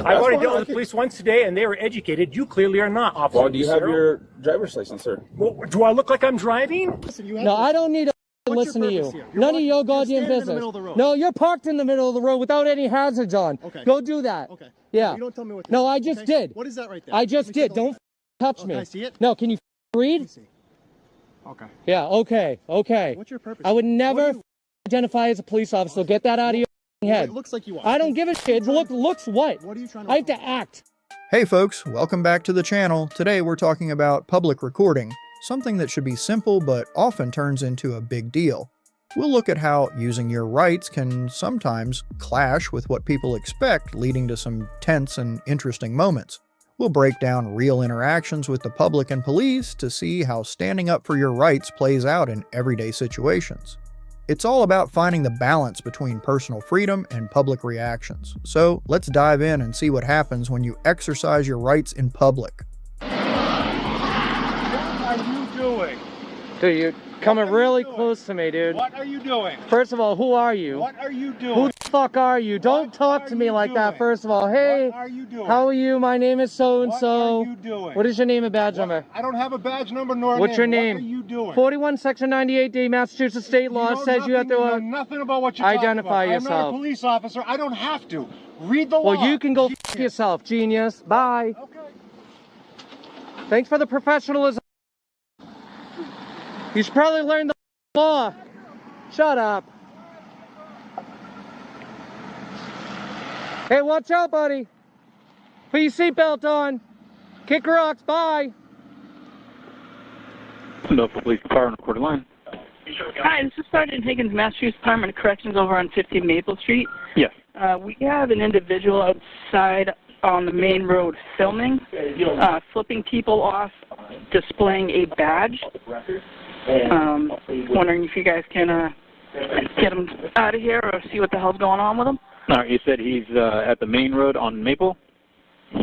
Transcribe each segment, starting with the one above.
I've already dealt with the police once today, and they were educated. You clearly are not, Officer. Well, do you have your driver's license, sir? Well, do I look like I'm driving? Listen, you have No, I don't need to listen to you. None of your goddamn business. No, you're parked in the middle of the road without any hazards on. Okay. Go do that. Okay. Yeah. You don't tell me what to do. No, I just did. What is that right there? I just did. Don't touch me. Can I see it? No, can you read? Let me see. Okay. Yeah, okay, okay. What's your purpose? I would never identify as a police officer, so get that out of your head. It looks like you are. I don't give a shit. Looks what? What are you trying to I have to act. Hey folks, welcome back to the channel. Today we're talking about public recording, something that should be simple but often turns into a big deal. We'll look at how using your rights can sometimes clash with what people expect, leading to some tense and interesting moments. We'll break down real interactions with the public and police to see how standing up for your rights plays out in everyday situations. It's all about finding the balance between personal freedom and public reactions. So let's dive in and see what happens when you exercise your rights in public. What are you doing? Dude, you're coming really close to me, dude. What are you doing? First of all, who are you? What are you doing? Who the fuck are you? Don't talk to me like that, first of all. Hey, What are you doing? how are you? My name is so-and-so. What are you doing? What is your name and badge number? I don't have a badge number nor a What's your name? What are you doing? 41 Section 98D Massachusetts state law says you have to nothing about what you're identify talking about. yourself. I'm not a police officer. I don't have to. Read the law. Well, you can go f yourself, genius. Bye. Okay. Thanks for the professionalism. You should probably learn the law. Shut up. Hey, watch out, buddy. Put your seatbelt on. Kick rocks. Bye. No police department, recorded line. Hi, this is Sergeant Higgins, Massachusetts Department of Corrections over on 15 Maple Street. Yes. We have an individual outside on the main road filming, flipping people off, displaying a badge. Wondering if you guys can get him out of here or see what the hell's going on with him. All right, you said he's at the main road on Maple?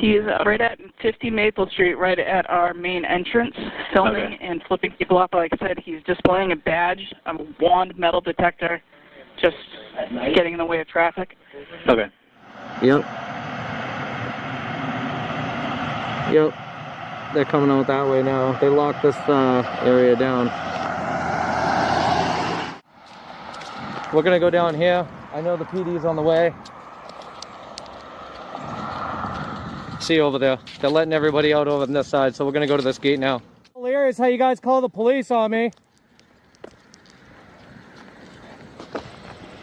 He's right at 50 Maple Street, right at our main entrance, filming and flipping people off. Like I said, he's displaying a badge, a wand metal detector, just getting in the way of traffic. Okay. Yep. Yep. They're coming out that way now. They locked this area down. We're gonna go down here. I know the PD's on the way. See you over there. They're letting everybody out over on this side, so we're gonna go to this gate now. Hilarious how you guys call the police on me.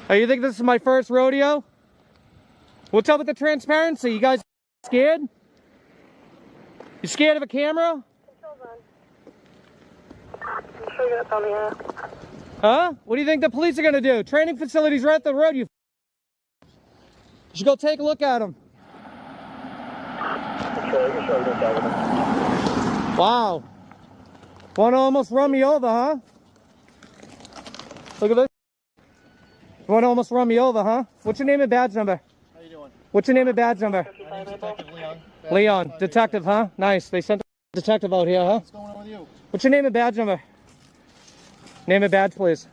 Hey, you think this is my first rodeo? What's up with the transparency? You guys scared? You scared of a camera? Huh? What do you think the police are gonna do? Training facilities right at the road, you should go take a look at them. Wow. Wanna almost run me over, huh? Look at this. You wanna almost run me over, huh? What's your name and badge number? How you doing? What's your name and badge number? My name's Detective Leon. Leon, detective, huh? Nice. They sent a detective out here, huh? What's going on with you? What's your name and badge number? Name and badge, please.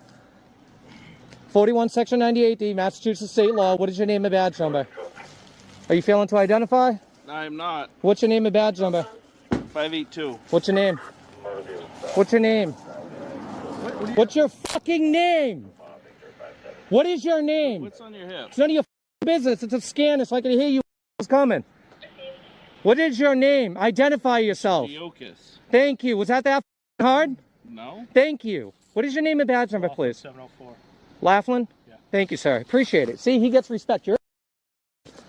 41 Section 98D, Massachusetts state law. What is your name and badge number? Are you failing to identify? I'm not. What's your name and badge number? 582. What's your name? What's your name? What's your fucking name? What is your name? What's on your hip? It's none of your business. It's a scanner so I can hear you coming. What is your name? Identify yourself. Deocus. Thank you. Was that hard? No. Thank you. What is your name and badge number, please? 704. Laughlin? Yeah. Thank you, sir. Appreciate it. See, he gets respect. Your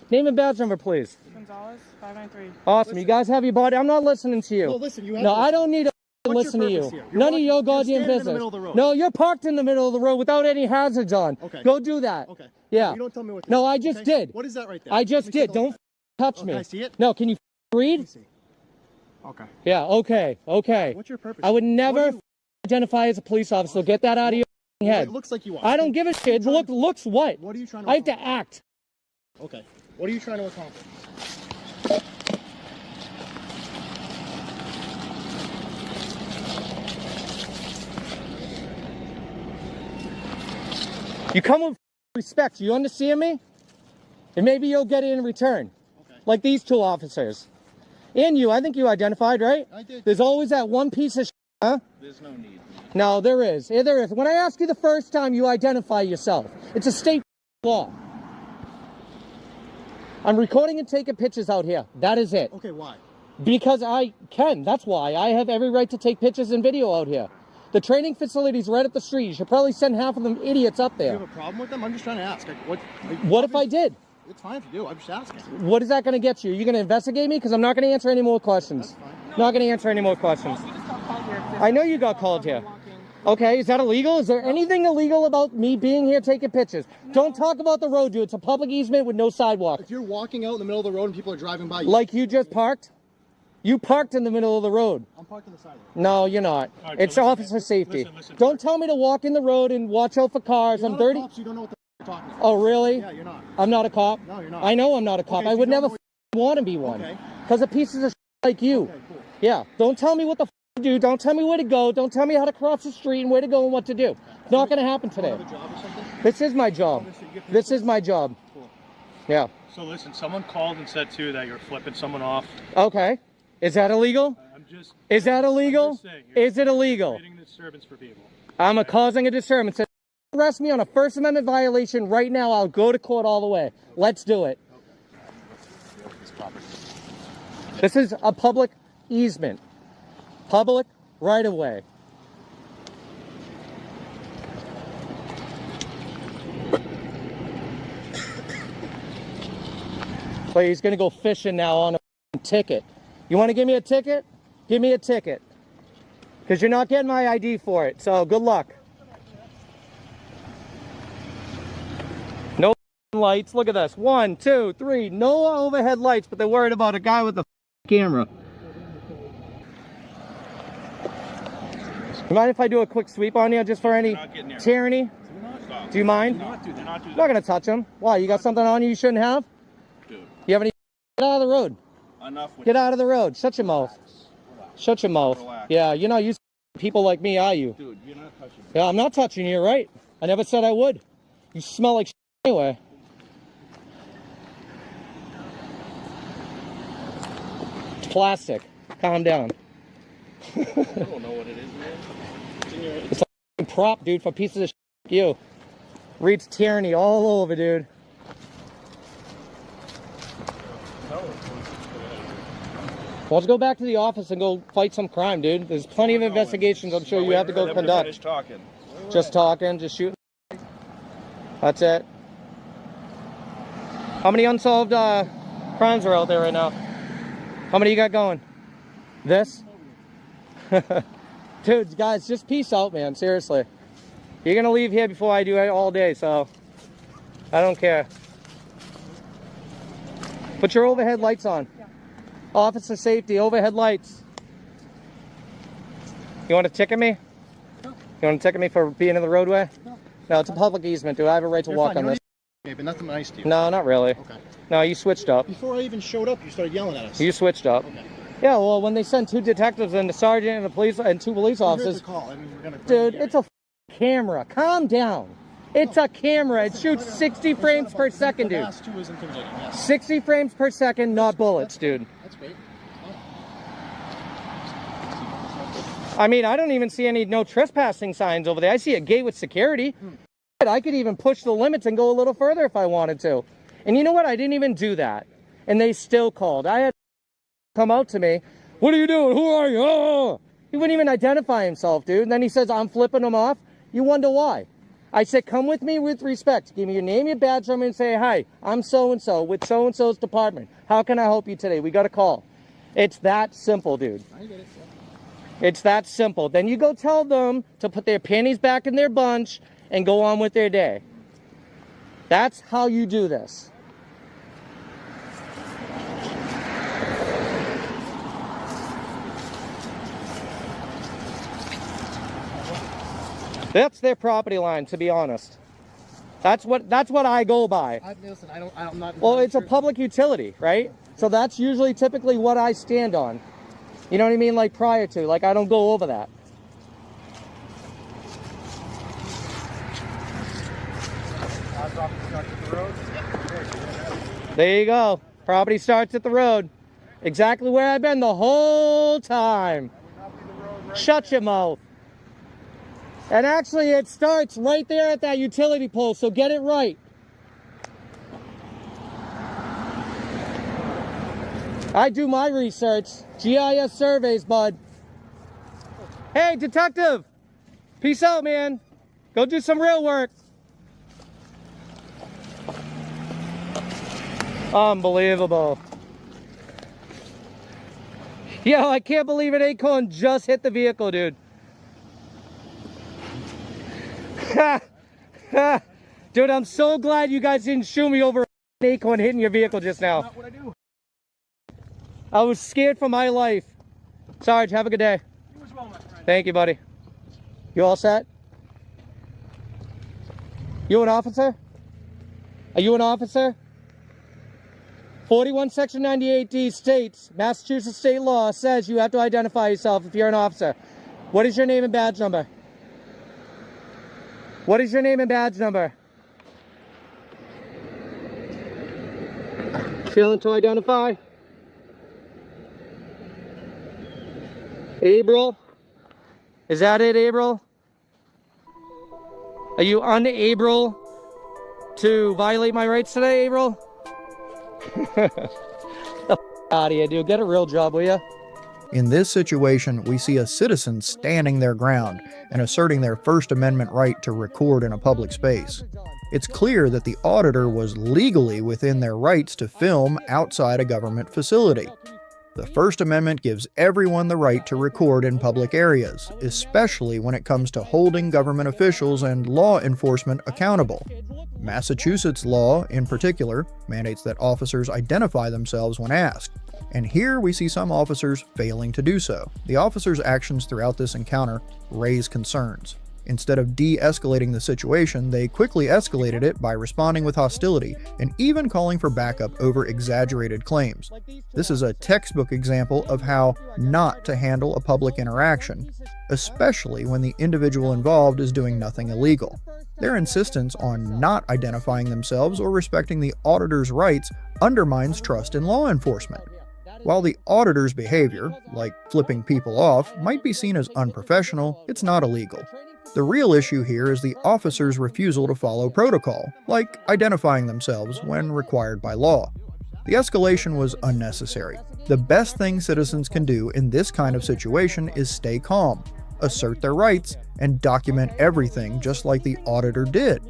name and badge number, please. Gonzalez, 593. Awesome. You guys have your body. I'm not listening to you. No, listen, you have No, to I don't need to What's listen your to you. purpose here? You're None of your you're goddamn standing in the business. middle of the road. No, you're parked in the middle of the road without any hazards on. Okay. Go do that. Okay. Yeah. You don't tell me what to No, do. I just Okay? did. What is that right there? I just Let me take did. a look Don't at touch it. me. Can I see it? No, can you Let me read? see. Okay. Yeah, okay, okay. What's your purpose? I would What never do you- identify as a police officer, so get that out of your head. It looks like you are. I don't give a shit. Looks what? What are you trying to I have to accomplish? act. Okay. What are you trying to accomplish? You come with respect. You understand me? And maybe you'll get it in return. Okay. Like these two officers. And you, I think you identified, right? I did. There's always that one piece of huh? There's no need. No, there is. Yeah, there is. When I ask you the first time, you identify yourself. It's a state law. I'm recording and taking pictures out here. That is it. Okay, why? Because I can. That's why. I have every right to take pictures and video out here. The training facility's right up the street. You should probably send half of them idiots up Do you there. have a problem with them? I'm just trying to ask. Like, What if I did? It's fine if you do. I'm just asking. What is that going to get you? Are you going to investigate me? Because I'm not going to answer any more questions. Not going to answer any more questions. I know you got called here. Okay, is that illegal? Is there anything illegal about me being here taking pictures? Don't talk about the road, dude. It's a public easement with no sidewalk. If you're walking out in the middle of the road and people are driving by you. Like you just parked? You parked in the middle of the road. I'm parked on the side of the road. No, you're not. right, It's so officer safety. listen, Don't tell me to walk in the road and watch out for cars. You're I'm not a 30. cop, so you don't know what the f you're talking about. Oh, really? Yeah, you're not. I'm not a cop. No, you're not. I know I'm not a cop. Okay, I so would you don't never know want to be one. Okay. Because of pieces of like you. Okay, cool. Yeah. Don't tell me what the to do. Don't tell me where to go. Don't tell me how to cross the street and where to go and what to do. It's not going to happen Do you today. have a job or something? This is my job. This is my job. Cool. Yeah. So listen, someone called and said too that you're flipping someone off. Okay. Is that illegal? I'm just. Is that illegal? I'm just saying, you're Is it illegal? creating a disturbance for people. I'm causing a disturbance. If you arrest me on a First Amendment violation right now, I'll go to court all the way. Let's do it. This is a public easement. Public right of way. But he's gonna go fishing now on a ticket. You wanna give me a ticket? Give me a ticket. Because you're not getting my ID for it, so good luck. No lights, look at this. 1, 2, 3, no overhead lights, but they're worried about a guy with a camera. You mind if I do a quick sweep on you just for any tyranny? Do you mind? Do not do I'm not gonna touch him. Why, you got something on you you shouldn't have? Dude, You have any? Get out of the road. enough with Get out of the road. Shut your mouth. Shut your mouth. Relax. Yeah, you're not used to people like me, are you? Dude, you're not touching me. Yeah, I'm not touching you, right? I never said I would. You smell like anyway. It's plastic. Calm down. I don't know what it is, man. It's in your... It's a prop, dude, for pieces of like you. Reads tyranny all over, dude. Let's go back to the office and go fight some crime, dude. There's plenty of investigations I'm sure you have to go conduct. Finish talking. Just talking, just shooting. That's it. How many unsolved crimes are out there right now? How many you got going? This? Dude, guys, just peace out, man. Seriously. You're going to leave here before I do it all day, so I don't care. Put your overhead lights on. Officer safety, overhead lights. You want to ticket me? You want to ticket me for being in the roadway? No, it's a public easement, dude. I have a right to walk on this. Okay, but nothing nice to you. No, not really. Okay. No, you switched up. Before I even showed up, you started yelling at us. You switched up. Okay. Yeah, well, when they send 2 detectives and a sergeant and a police and 2 police Here's officers, the call. I mean, we're gonna dude, it's a camera. Calm down. It's a camera. It shoots 60 frames per second, The dude. last 2 is intimidating, yes. 60 frames per second, not bullets, dude. That's great. I mean, I don't even see any no trespassing signs over there. I see a gate with security. I could even push the limits and go a little further if I wanted to. And you know what? I didn't even do that. And they still called. I had come out to me. What are you doing? Who are you? Oh! He wouldn't even identify himself, dude. And then he says, I'm flipping him off. You wonder why. I said, come with me with respect. Give me your name, your badge number, and say, hi, I'm so-and-so with so-and-so's department. How can I help you today? We got a call. It's that simple, dude. I get it. It's that simple. Then you go tell them to put their panties back in their bunch and go on with their day. That's how you do this. That's their property line, to be honest. That's what I go by. Listen, I'm not. Well, it's a public utility, right? So that's usually typically what I stand on. You know what I mean? Like prior to, like I don't go over that. There you go. Property starts at the road. Exactly where I've been the whole time. Shut your mouth. And actually, it starts right there at that utility pole, so get it right. I do my research. GIS surveys, bud. Hey, detective. Peace out, man. Go do some real work. Unbelievable. Yo, I can't believe an acorn just hit the vehicle, dude. Dude, I'm so glad you guys didn't shoot me over an acorn hitting your vehicle just now. Not what I do. I was scared for my life. Sarge, have a good day. You as well, my friend. Thank you, buddy. You all set? You an officer? Are you an officer? 41 Section 98D states, Massachusetts state law says you have to identify yourself if you're an officer. What is your name and badge number? What is your name and badge number? Failing to identify? April? Is that it, April? Are you unable to violate my rights today, April? The f out of here, dude. Get a real job, will ya? In this situation, we see a citizen standing their ground and asserting their First Amendment right to record in a public space. It's clear that the auditor was legally within their rights to film outside a government facility. The First Amendment gives everyone the right to record in public areas, especially when it comes to holding government officials and law enforcement accountable. Massachusetts law, in particular, mandates that officers identify themselves when asked. And here we see some officers failing to do so. The officers' actions throughout this encounter raise concerns. Instead of de-escalating the situation, they quickly escalated it by responding with hostility and even calling for backup over exaggerated claims. This is a textbook example of how not to handle a public interaction, especially when the individual involved is doing nothing illegal. Their insistence on not identifying themselves or respecting the auditor's rights undermines trust in law enforcement. While the auditor's behavior, like flipping people off, might be seen as unprofessional, it's not illegal. The real issue here is the officer's refusal to follow protocol, like identifying themselves when required by law. The escalation was unnecessary. The best thing citizens can do in this kind of situation is stay calm, assert their rights, and document everything just like the auditor did.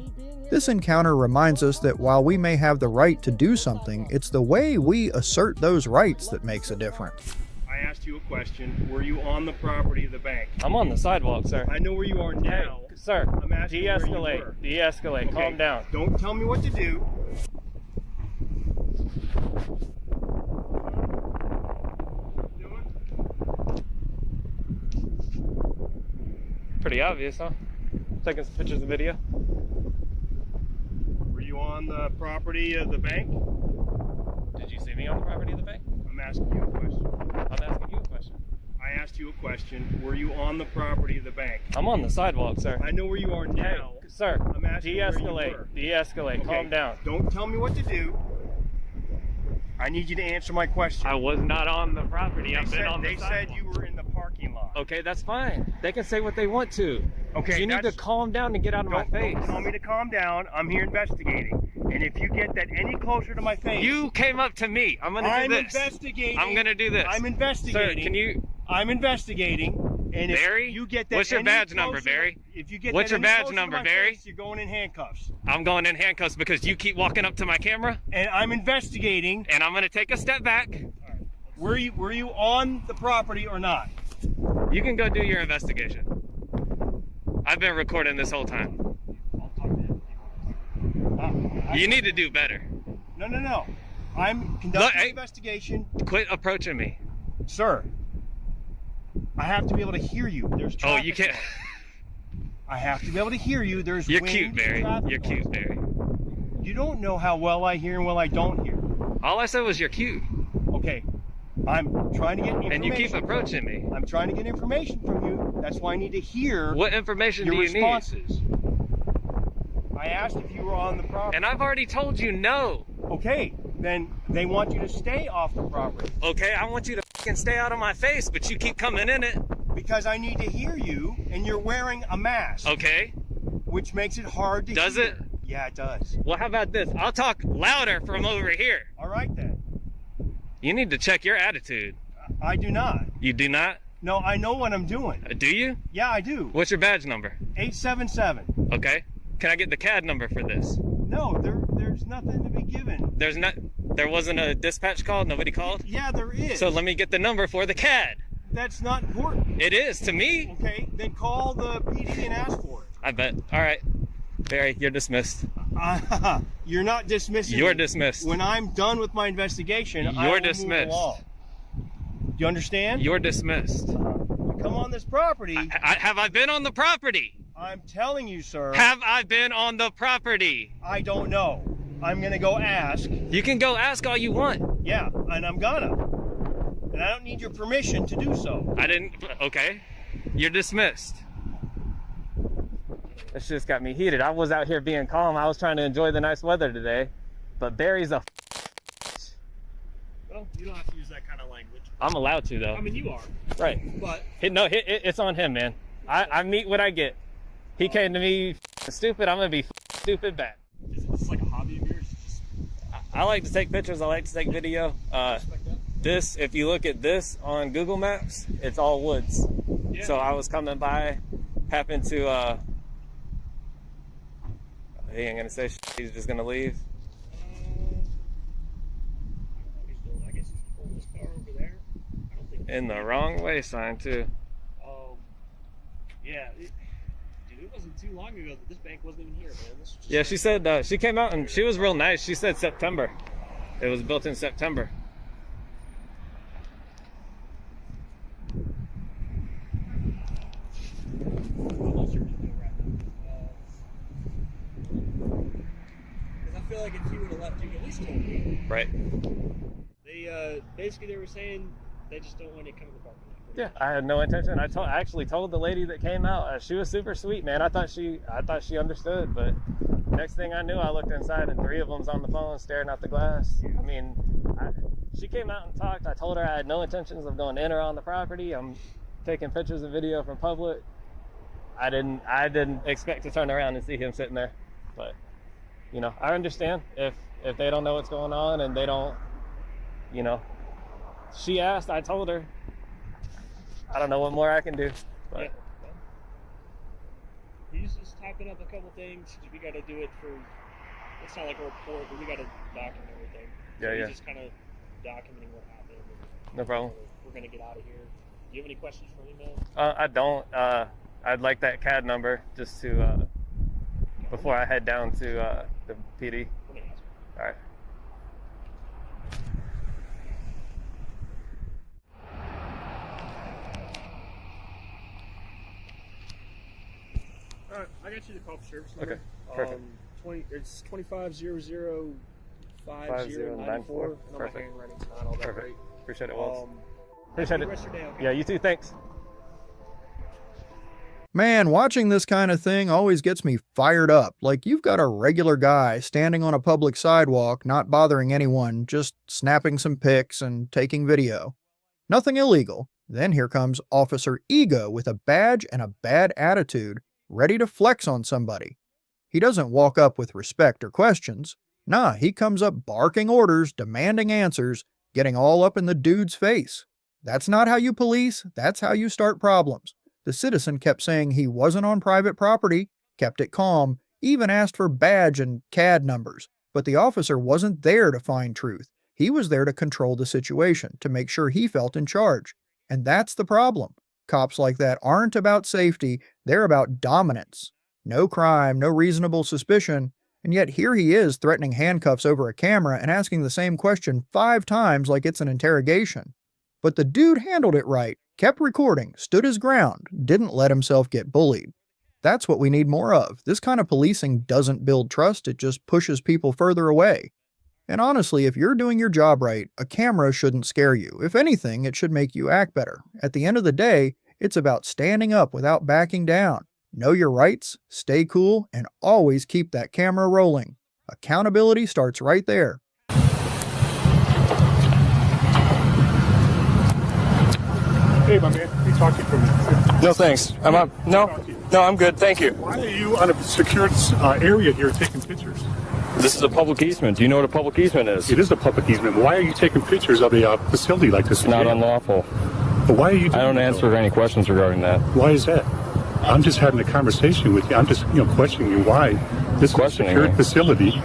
This encounter reminds us that while we may have the right to do something, it's the way we assert those rights that makes a difference. I asked you a question. Were you on the property of the bank? I'm on the sidewalk, sir. I know where you are now. Hey, sir, I'm asking where you were. de-escalate. De-escalate. Okay, Calm down. Don't tell me what to do. Pretty obvious, huh? Taking some pictures of video. Were you on the property of the bank? Did you see me on the property of the bank? I'm asking you a question. I'm asking you a question. I asked you a question. Were you on the property of the bank? I'm on the sidewalk, sir. I know where you are now. Hey, sir, I'm asking where you de-escalate. were. De-escalate. Okay, Calm down. Don't tell me what to do. I need you to answer my question. I was not on the property. I've been on the They said you were in the parking lot. Okay, that's fine. They can say what they want to. Okay, You need to calm down and get out of my face. Don't tell me to calm down. I'm here investigating. And if you get that any closer to my face... You came up to me. I'm going to do this. I'm investigating. I'm going to do this. I'm investigating. Sir, can you... I'm investigating. And if Barry? you get that What's your any badge number, closer- Barry? If you get What's that your any badge closer number, to my Barry? face, you're going in handcuffs. I'm going in handcuffs because you keep walking up to my camera. And I'm investigating. And I'm going to take a step back. Were you on the property or not? You can go do your investigation. I've been recording this whole time. You need to do better. No. I'm conducting Look, an hey. investigation. Quit approaching me. Sir, I have to be able to hear you. There's Oh, traffic you can't. lights. I have to be able to hear you. There's You're wind cute, and Barry. traffic You're cute, lights. Barry. You don't know how well I hear and well I don't hear. All I said was you're cute. Okay, I'm trying to get information. And you keep approaching me. I'm trying to get information from you. That's why I need to hear What information your do you need? responses. I asked if you were on the property. And I've already told you no. Okay, then They want you to stay off the property. Okay, I want you to fucking stay out of my face, but you keep coming in it. Because I need to hear you, and you're wearing a mask. Okay. Which makes it hard to hear. Does it? Yeah, it does. Well, how about this? I'll talk louder from over here. All right, then. You need to check your attitude. I do not. You do not? No, I know what I'm doing. Do you? Yeah, I do. What's your badge number? 877. Okay. Can I get the CAD number for this? No, there's nothing to be given. There wasn't a dispatch call? Nobody called? Yeah, there is. So let me get the number for the CAD. That's not important. It is to me. Okay, then call the PD and ask for it. I bet. All right. Barry, you're dismissed. You're not dismissing You're me. dismissed. When I'm done with my investigation, I You're will dismissed. move along. Do you understand? You're dismissed. You come on this property. Have I been on the property? I'm telling you, sir. Have I been on the property? I don't know. I'm gonna go ask. You can go ask all you want. Yeah, and I'm gonna. And I don't need your permission to do so. I didn't. Okay. You're dismissed. This just got me heated. I was out here being calm. I was trying to enjoy the nice weather today. But Barry's a. Well, you don't have to use that kind of language. I'm allowed to, though. I mean, you are. Right. But It's on him, man. I meet what I get. He came to me stupid. I'm going to be stupid back. is this like a hobby of yours? Just I like to take pictures. I like to take video. This, if you look at this on Google Maps, it's all woods. Yeah. So I was coming by, happened to, he ain't gonna say shit, he's just gonna leave. I guess he's pulling this car over there. I don't think In the wrong way sign too. Yeah. Dude, it wasn't too long ago that this bank wasn't even here, man. This was just Yeah, she said, she came out and she was real nice. She said September. It was built in September. I feel like if he would have left, you could at least told me. Right. They basically they were saying they just don't want to come in the parking lot. Yeah, I had no intention. I actually told the lady that came out. She was super sweet, man. I thought she understood, but next thing I knew, I looked inside and 3 of them's on the phone staring out the glass. I mean, she came out and talked. I told her I had no intentions of going in or on the property. I'm taking pictures and video from public. I didn't expect to turn around and see him sitting there, but you know, I understand if they don't know what's going on and they don't, you know. She asked, I told her. I don't know what more I can do. But Yeah. He's just typing up a couple things. We got to do it for. It's not like a report, but we got to document everything. Yeah, so yeah. He's just kind of documenting what happened. And No problem. We're gonna get out of here. Do you have any questions for me, man? I don't. I'd like that CAD number just to before I head down to the PD. Let me ask. All right. All right, I got you the call for service number. Okay, perfect. It's 25005094. My Perfect. handwriting's not all that Perfect. great. Appreciate it, Wells. Have a Appreciate good it. rest of your day, okay? Yeah, you too. Thanks. Man, watching this kind of thing always gets me fired up. Like you've got a regular guy standing on a public sidewalk, not bothering anyone, just snapping some pics and taking video. Nothing illegal. Then here comes Officer Ego with a badge and a bad attitude, ready to flex on somebody. He doesn't walk up with respect or questions. Nah, he comes up barking orders, demanding answers, getting all up in the dude's face. That's not how you police, that's how you start problems. The citizen kept saying he wasn't on private property, kept it calm, even asked for badge and CAD numbers. But the officer wasn't there to find truth. He was there to control the situation, to make sure he felt in charge. And that's the problem. Cops like that aren't about safety, they're about dominance. No crime, no reasonable suspicion, and yet here he is threatening handcuffs over a camera and asking the same question 5 times like it's an interrogation. But the dude handled it right, kept recording, stood his ground, didn't let himself get bullied. That's what we need more of. This kind of policing doesn't build trust, it just pushes people further away. And honestly, if you're doing your job right, a camera shouldn't scare you. If anything, it should make you act better. At the end of the day, it's about standing up without backing down. Know your rights, stay cool, and always keep that camera rolling. Accountability starts right there. Hey, my man, let me talk to you for a minute. No, thanks. I'm up. No, I'm good. Thank you. Why are you on a secured area here taking pictures? This is a public easement. Do you know what a public easement is? It is a public easement. Why are you taking pictures of a facility like this? Not unlawful. But why are you doing I don't answer any questions regarding that. Why is that? I'm just having a conversation with you. I'm just, questioning you why this is a secured facility.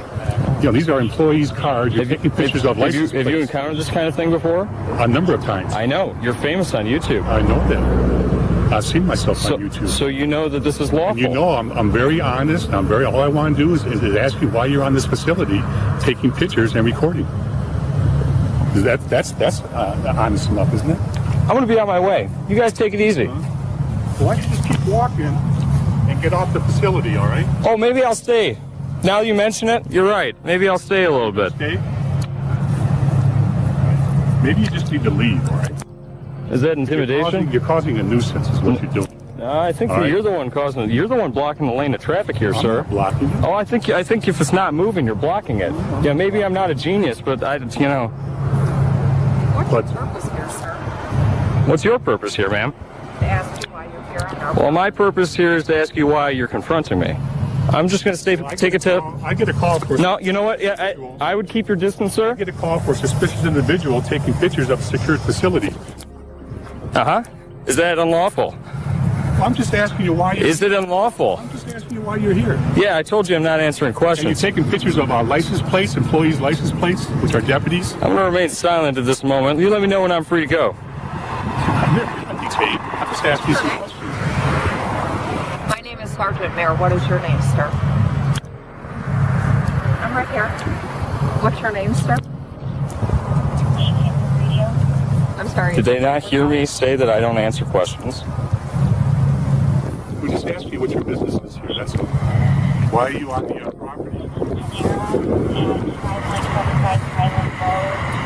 These are employees' cars. You're taking pictures of license plates. Have you encountered this kind of thing before? A number of times. I know. You're famous on YouTube. I know that. I've seen myself on YouTube. So you know that this is lawful. And I'm very honest. All I want to do is ask you why you're on this facility taking pictures and recording. That's honest enough, isn't it? I'm going to be on my way. You guys take it easy. Why don't you just keep walking and get off the facility, all right? Oh, maybe I'll stay. Now you mention it, you're right. Maybe I'll stay a little bit. Stay? Maybe you just need to leave, all right? Is that intimidation? You're causing a nuisance is what you're doing. I think you're the one causing it. You're the one blocking the lane of traffic here, I'm sir. not blocking it. Oh, I think if it's not moving, you're blocking it. Yeah, maybe I'm not a genius, but What's your purpose here, sir? What's your purpose here, ma'am? To ask you why you're here on our Well, my purpose here is to ask you why you're confronting me. I'm just going to take it to... I get a call for... No, you know what? Yeah, I would keep your distance, sir. I get a call for a suspicious individual taking pictures of a secured facility. Uh-huh. Is that unlawful? Well, I'm just asking you why you're... Is it unlawful? I'm just asking you why you're here. Yeah, I told you I'm not answering questions. And you're taking pictures of our license plates, employees' license plates, which are deputies? I'm going to remain silent at this moment. You let me know when I'm free to go. I'm just asking you some questions. My name is Sergeant Mayor. What is your name, sir? I'm right here. What's your name, sir? I'm sorry. Did they not hear me say that I don't answer questions? We just asked you what your business is here, that's all. Why are you on the property?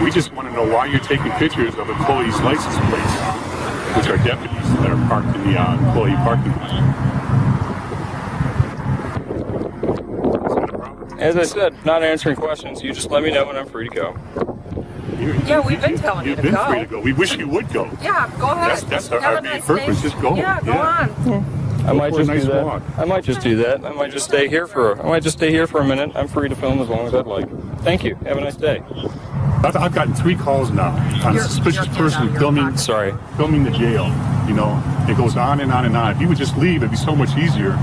We just want to know why you're taking pictures of employees' license plates, which are deputies that are parked in the employee parking lot. As I said, not answering questions. You just let me know when I'm free to go. Yeah, we've been telling you to go. You've been free to go. We wish you would go. Yeah, go ahead. That's our main purpose. Just go. Yeah, go on. I might just do that. Walk. I might just do that. I might just stay here for a minute. I'm free to film as long as I'd like. Thank you. Have a nice day. I've gotten 3 calls now on a suspicious person filming the jail. It goes on and on and on. If you would just leave, it'd be so much easier.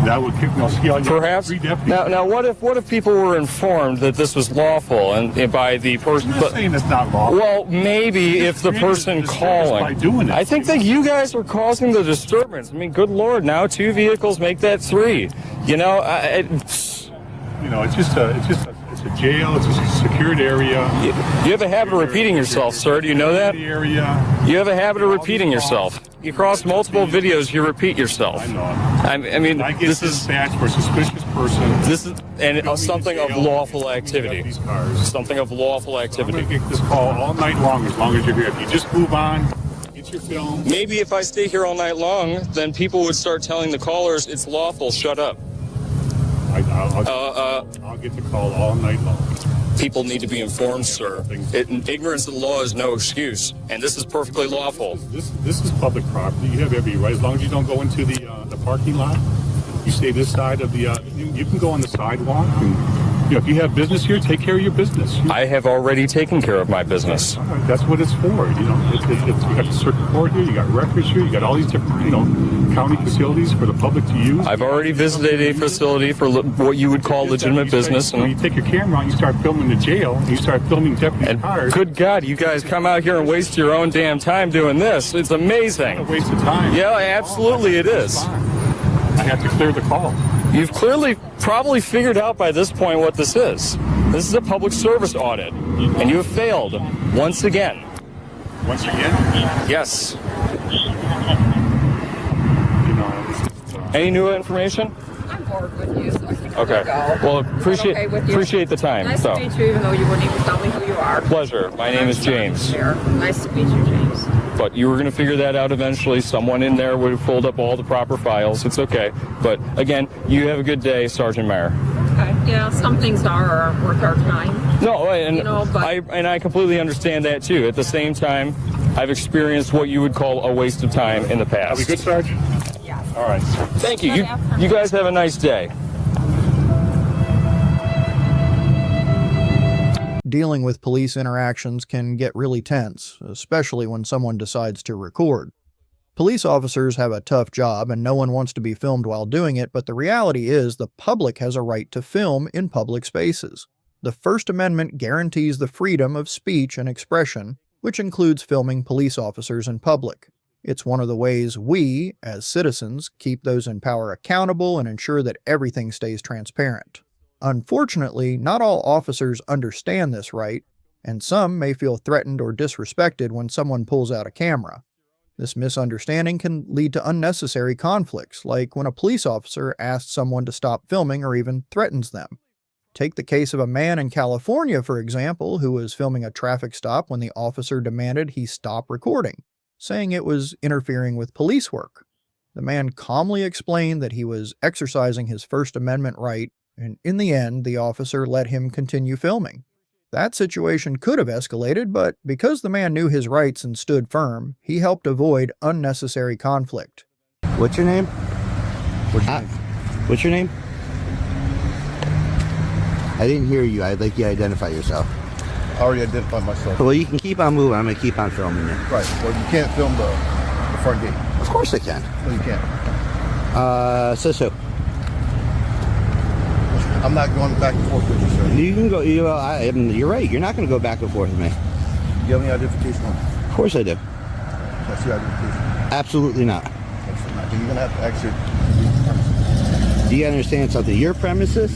That would see all your perhaps 3 deputies. Now what if people were informed that this was lawful and by the person? I'm not saying it's not lawful. Well, maybe if the person calling. By doing it. I think that you guys are causing the disturbance. I mean, good Lord, now 2 vehicles make that 3. It's just a jail. It's a secured area. You have a habit of repeating yourself, sir. Do you know that? Area. You have a habit of repeating yourself. You cross multiple videos, you repeat yourself. I know. I mean, I get this is dispatched for a suspicious person. This is something of lawful activity. Something of lawful activity. I'm going to get this call all night long as you're here. If you just move on, get your film. Maybe if I stay here all night long, then people would start telling the callers it's lawful. Shut up. I'll get the call all night long. People need to be informed, sir. Ignorance of the law is no excuse, and this is perfectly lawful. This is public property. You have every right. As long as you don't go into the parking lot, you stay this side of the. You can go on the sidewalk. And, if you have business here, take care of your business. I have already taken care of my business. That's what it's for. You got the circuit court here. You got records here. You got all these different, county facilities for the public to use. I've already visited a facility for what you would call legitimate business. When you take your camera out, you start filming the jail, and you start filming deputies' cars. Good God, you guys come out here and waste your own damn time doing this. It's amazing. It's a waste of time. Yeah, absolutely it is. I have to clear the call. You've clearly probably figured out by this point what this is. This is a public service audit, and you have failed once again. Once again? Yes. Any new information? I'm bored with you, so I think Okay. I'm Well, appreciate the time. Nice to meet you, even though you wouldn't even tell me who you are. Pleasure. My name is James. Nice to meet you, James. But you were going to figure that out eventually. Someone in there would have pulled up all the proper files. It's okay. But again, you have a good day, Sergeant Mayer. Okay. Yeah, some things aren't worth our time. No, and but I completely understand that too. At the same time, I've experienced what you would call a waste of time in the past. Are we good, Sarge? Yes. All right. Thank you. You guys have a nice day. Dealing with police interactions can get really tense, especially when someone decides to record. Police officers have a tough job and no one wants to be filmed while doing it, but the reality is the public has a right to film in public spaces. The First Amendment guarantees the freedom of speech and expression, which includes filming police officers in public. It's one of the ways we, as citizens, keep those in power accountable and ensure that everything stays transparent. Unfortunately, not all officers understand this right, and some may feel threatened or disrespected when someone pulls out a camera. This misunderstanding can lead to unnecessary conflicts, like when a police officer asks someone to stop filming or even threatens them. Take the case of a man in California, for example, who was filming a traffic stop when the officer demanded he stop recording, saying it was interfering with police work. The man calmly explained that he was exercising his First Amendment right, and in the end, the officer let him continue filming. That situation could have escalated, but because the man knew his rights and stood firm, he helped avoid unnecessary conflict. What's your name? What's your name? I didn't hear you. I'd like you to identify yourself. I already identified myself. Well, you can keep on moving. I'm going to keep on filming you. Right. Well, you can't film the front gate. Of course I can. No, you can't. Says who? I'm not going back and forth with you, sir. You can go. You're right. You're not going to go back and forth with me. Do you have any identification on me? Of course I do. That's your identification. Absolutely not. Absolutely not. Then you're going to have to exit. Do you understand something? Your premises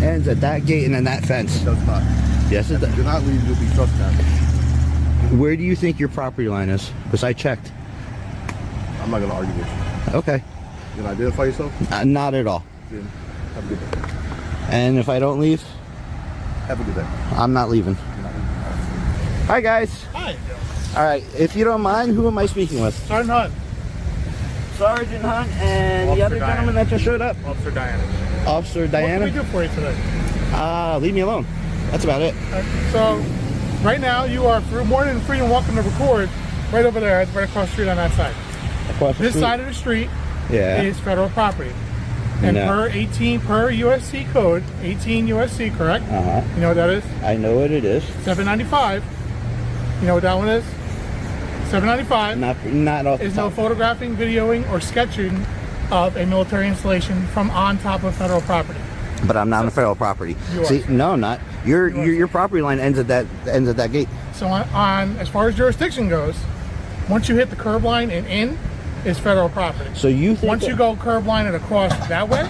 ends at that gate and then that fence. It does not. Yes, it does. If you're not leaving, you'll be trespassing. Where do you think your property line is? Because I checked. I'm not going to argue with you. Okay. You going to identify yourself? Not at all. Then have a good day. And if I don't leave? Have a good day. I'm not leaving. Hi, guys. Hi. All right. If you don't mind, who am I speaking with? Sergeant Hunt. Sergeant Hunt and the other gentleman that just showed up. Officer Diana. Officer Diana? What can we do for you today? Leave me alone. That's about it. So, right now you are more than free and welcome to record right over there, right across the street on that side. Across the this street? side of the street Yeah. is federal property. And per USC code, 18 USC, correct? Uh-huh. You know what that is? I know what it is. 795. You know what that one is? 795. Not off the is top. no photographing, videoing, or sketching of a military installation from on top of federal property. But I'm not on federal property. You See, are. no, not your property line ends at that gate. So on as far as jurisdiction goes, once you hit the curb line and in, is federal property. So you think once you go curb line and across that way,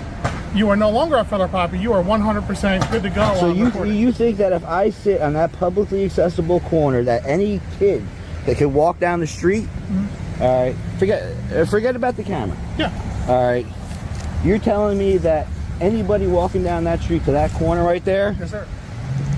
you are no longer on federal property. You are 100% good to go. So you think that if I sit on that publicly accessible corner, that any kid that can walk down the street, all right, forget about the camera. Yeah. All right, you're telling me that anybody walking down that street to that corner right there, yes, sir,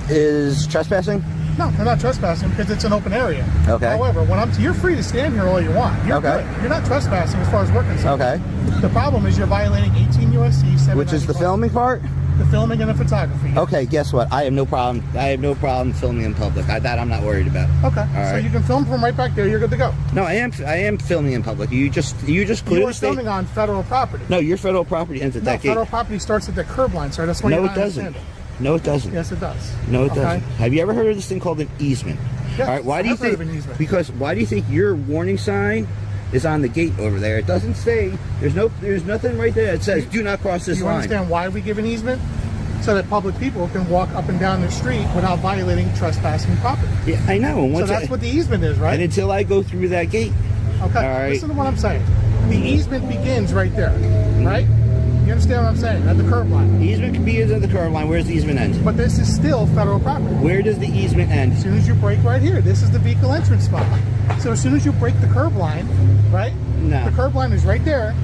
is trespassing? No, they're not trespassing because it's an open area. Okay. However, you're free to stand here all you want. You're okay. good. You're not trespassing as far as we're concerned. Okay. The problem is you're violating 18 USC 795. Which is the filming part? The filming and the photography. Yes. Okay, guess what? I have no problem filming in public. That I'm not worried about. Okay. All So right. you can film from right back there. You're good to go. No, I am filming in public. You just You clearly are filming on federal property. No, your federal property ends at that gate. Federal property starts at the curb line, sir. That's why No, you're it not doesn't. understanding. No, it doesn't. Yes, it does. No, it Okay. doesn't. Have you ever heard of this thing called an easement? Yes, all right. Why do you I've heard think? of an easement. Because why do you think your warning sign is on the gate over there? It doesn't say. There's nothing right there that says do not cross this Do you line. understand why we give an easement? So that public people can walk up and down the street without violating trespassing property. Yeah, I know. And So that's what the easement is, right? And until I go through that gate. Okay. All right. Listen to what I'm saying. The easement begins right there, right? You understand what I'm saying? At the curb line. Easement begins at the curb line. Where's the easement end? But this is still federal property. Where does the easement end? As soon as you break right here, this is the vehicle entrance spot. So as soon as you break the curb line, right? No. The curb line is right there,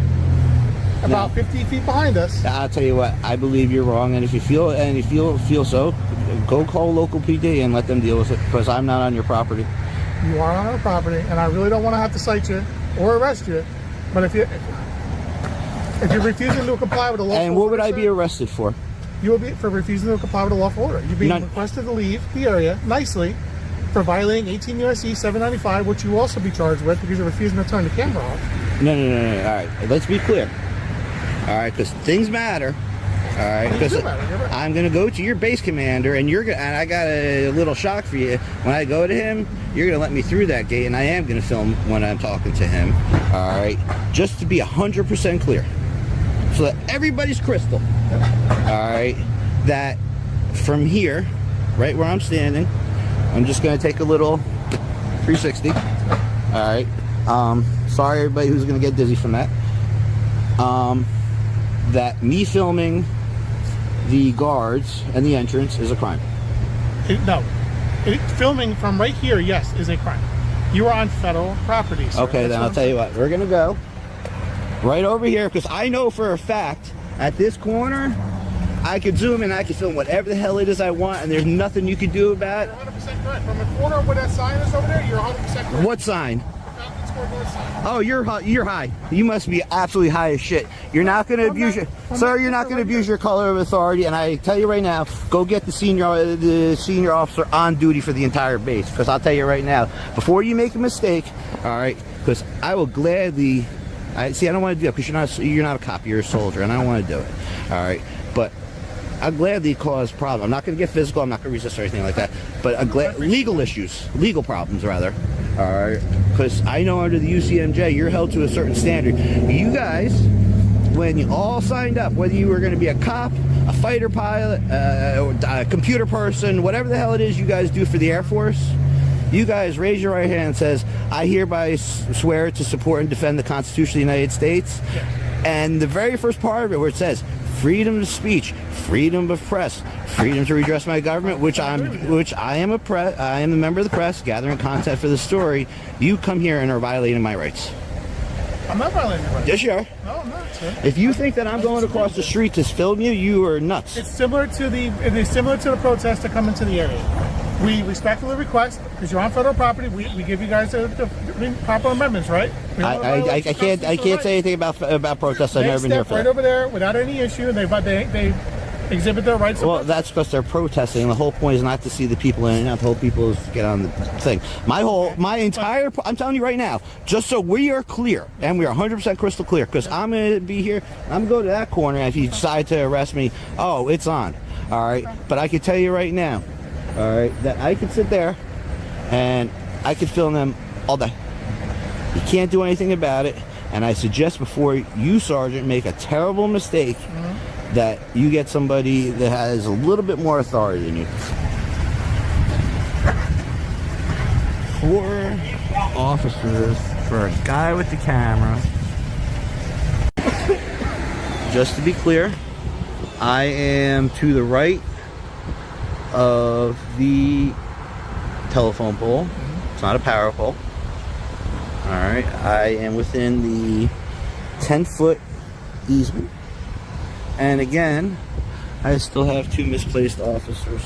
about 50 feet behind us. I'll tell you what. I believe you're wrong, and if you feel so, go call local PD and let them deal with it. Because I'm not on your property. You are on our property, and I really don't want to have to cite you or arrest you. But if you're refusing to comply with a lawful order, And what would I be arrested for? You will be for refusing to comply with a lawful order. You're being requested to leave the area nicely for violating 18 U.S.C. 795, which you will also be charged with because you're refusing to turn the camera off. No. All right, let's be clear. All right, because things matter. All right, because I'm gonna go to your base commander, and and I got a little shock for you. When I go to him, you're gonna let me through that gate, and I am gonna film when I'm talking to him. All right, just to be 100% clear, so that everybody's crystal. All right, that from here, right where I'm standing, I'm just gonna take a little 360. All right. Sorry, everybody who's gonna get dizzy from that. That me filming the guards and the entrance is a crime. Filming from right here, yes, is a crime. You are on federal property, sir. Okay, then I'll tell you what. We're gonna go right over here because I know for a fact at this corner I could zoom and I can film whatever the hell it is I want, and there's nothing you can do about it. You're 100% correct. From the corner where that sign is over there, you're 100% correct. What sign? Oh, you're high. You must be absolutely high as shit. You're not going to abuse your, sir. You're not going to abuse your color of authority. And I tell you right now, go get the senior officer on duty for the entire base. Because I'll tell you right now, before you make a mistake, all right? Because I will gladly. I don't want to do it because you're not a cop. You're a soldier, and I don't want to do it. All right, but I'll gladly cause problems. I'm not going to get physical. I'm not going to resist or anything like that. But legal problems rather. All right, because I know under the UCMJ you're held to a certain standard. You guys, when you all signed up, whether you were going to be a cop, a fighter pilot, a computer person, whatever the hell it is you guys do for the Air Force, you guys raise your right hand and says, I hereby swear to support and defend the Constitution of the United States. And the very first part of it where it says freedom of speech, freedom of press, freedom to redress my government, which I am a member of the press, gathering content for the story. You come here and are violating my rights. I'm not violating your rights. Yes, you are. No, I'm not, sir. If you think that I'm going across the street to film you, you are nuts. It's similar to the protests that come into the area. We respectfully request, because you're on federal property, we give you guys the proper amendments, right? I can't say anything about protests. I've never been here for right that. over there without any issue, and they exhibit their rights. Well, that's because they're protesting. The whole point is not to see the people in and out. The whole people is to get on the thing. I'm telling you right now, just so we are clear, and we are 100% crystal clear, because I'm going to be here, I'm going to go to that corner, and if you decide to arrest me, oh, it's on. All right? But I can tell you right now, all right, that I could sit there, and I could film them all day. You can't do anything about it, and I suggest before you, Sergeant, make a terrible mistake, that you get somebody that has a little bit more authority than you. 4 officers for a guy with the camera. Just to be clear, I am to the right of the telephone pole. It's not a power pole. Alright, I am within the 10-foot easement. And again, I still have 2 misplaced officers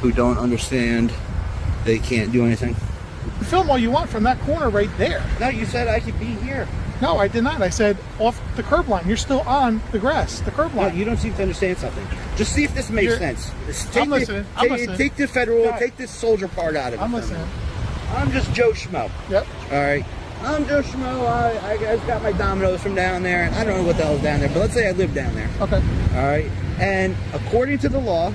who don't understand they can't do anything. Film all you want from that corner right there. No, you said I could be here. No, I did not. I said off the curb line. You're still on the grass, the curb line. No, you don't seem to understand something. Just see if this makes sense. I'm listening. Take the federal, take this soldier part out of it. I'm listening. I'm just Joe Schmo. Yep. All right. I'm Joe Schmo. I got my dominoes from down there, and I don't know what the hell's down there, but let's say I live down there. Okay. All right. And according to the law,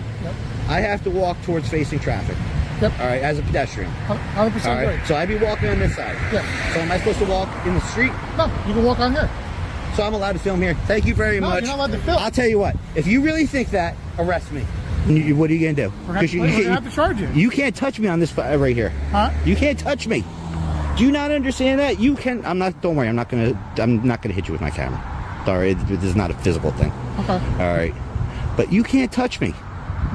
I have to walk towards facing traffic. Yep. All right, as a pedestrian. 100% all right. right. So I'd be walking on this side. Yeah. So am I supposed to walk in the street? No, you can walk on here. So I'm allowed to film here. Thank you very much. You're not allowed to film. I'll tell you what. If you really think that, arrest me. What are you gonna do? We're gonna have to charge you. You can't touch me on this right here. Huh? You can't touch me. Do you not understand that? You can. I'm not. Don't worry. I'm not gonna hit you with my camera. Sorry, this is not a physical thing. Okay. All right. But you can't touch me.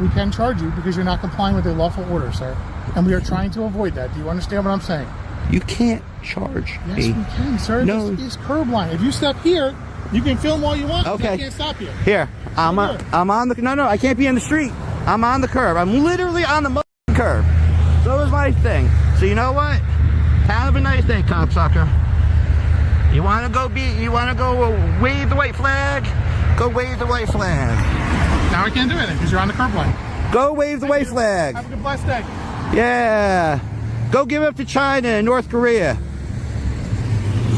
We can charge you because you're not complying with a lawful order, sir. And we are trying to avoid that. Do you understand what I'm saying? You can't charge me. Yes, we can, sir. No. This is curb line. If you step here, you can film all you want. Okay. I can't stop you. Here. I'm on the. No, I can't be in the street. I'm on the curb. I'm literally on the curb. So is my thing. So you know what? Have a nice day, cocksucker. You want to go wave the white flag? Go wave the white flag. Now I can't do anything because you're on the curb line. Go wave the white flag. Have a good blessed day. Yeah. Go give up to China and North Korea.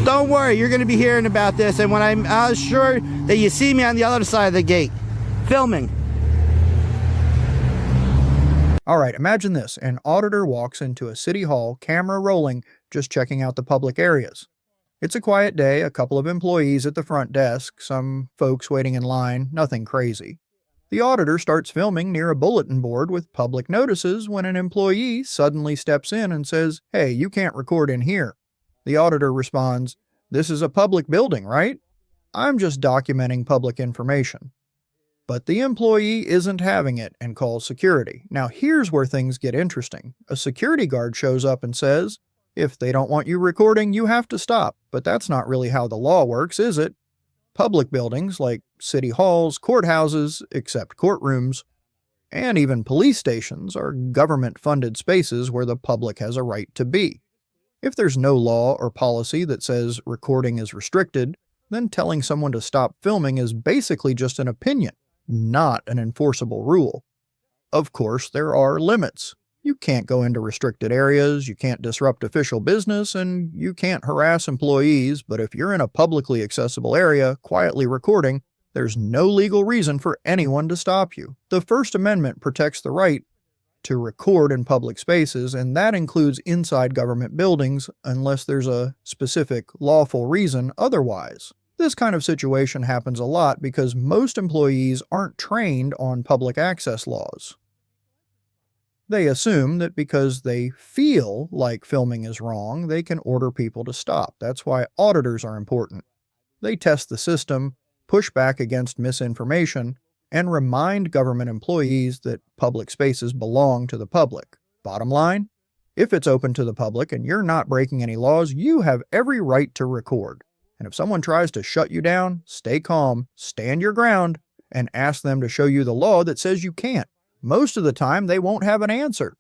Don't worry, you're going to be hearing about this, and when I'm sure that you see me on the other side of the gate, filming. All right, imagine this. An auditor walks into a city hall, camera rolling, just checking out the public areas. It's a quiet day, a couple of employees at the front desk, some folks waiting in line, nothing crazy. The auditor starts filming near a bulletin board with public notices when an employee suddenly steps in and says, "Hey, you can't record in here." The auditor responds, "This is a public building, right? I'm just documenting public information." But the employee isn't having it and calls security. Now here's where things get interesting. A security guard shows up and says, "If they don't want you recording, you have to stop." But that's not really how the law works, is it? Public buildings like city halls, courthouses, except courtrooms, and even police stations are government-funded spaces where the public has a right to be. If there's no law or policy that says recording is restricted, then telling someone to stop filming is basically just an opinion, not an enforceable rule. Of course, there are limits. You can't go into restricted areas, you can't disrupt official business, and you can't harass employees, but if you're in a publicly accessible area, quietly recording, there's no legal reason for anyone to stop you. The First Amendment protects the right to record in public spaces, and that includes inside government buildings unless there's a specific lawful reason otherwise. This kind of situation happens a lot because most employees aren't trained on public access laws. They assume that because they feel like filming is wrong, they can order people to stop. That's why auditors are important. They test the system, push back against misinformation, and remind government employees that public spaces belong to the public. Bottom line, if it's open to the public and you're not breaking any laws, you have every right to record. And if someone tries to shut you down, stay calm, stand your ground, and ask them to show you the law that says you can't. Most of the time, they won't have an answer.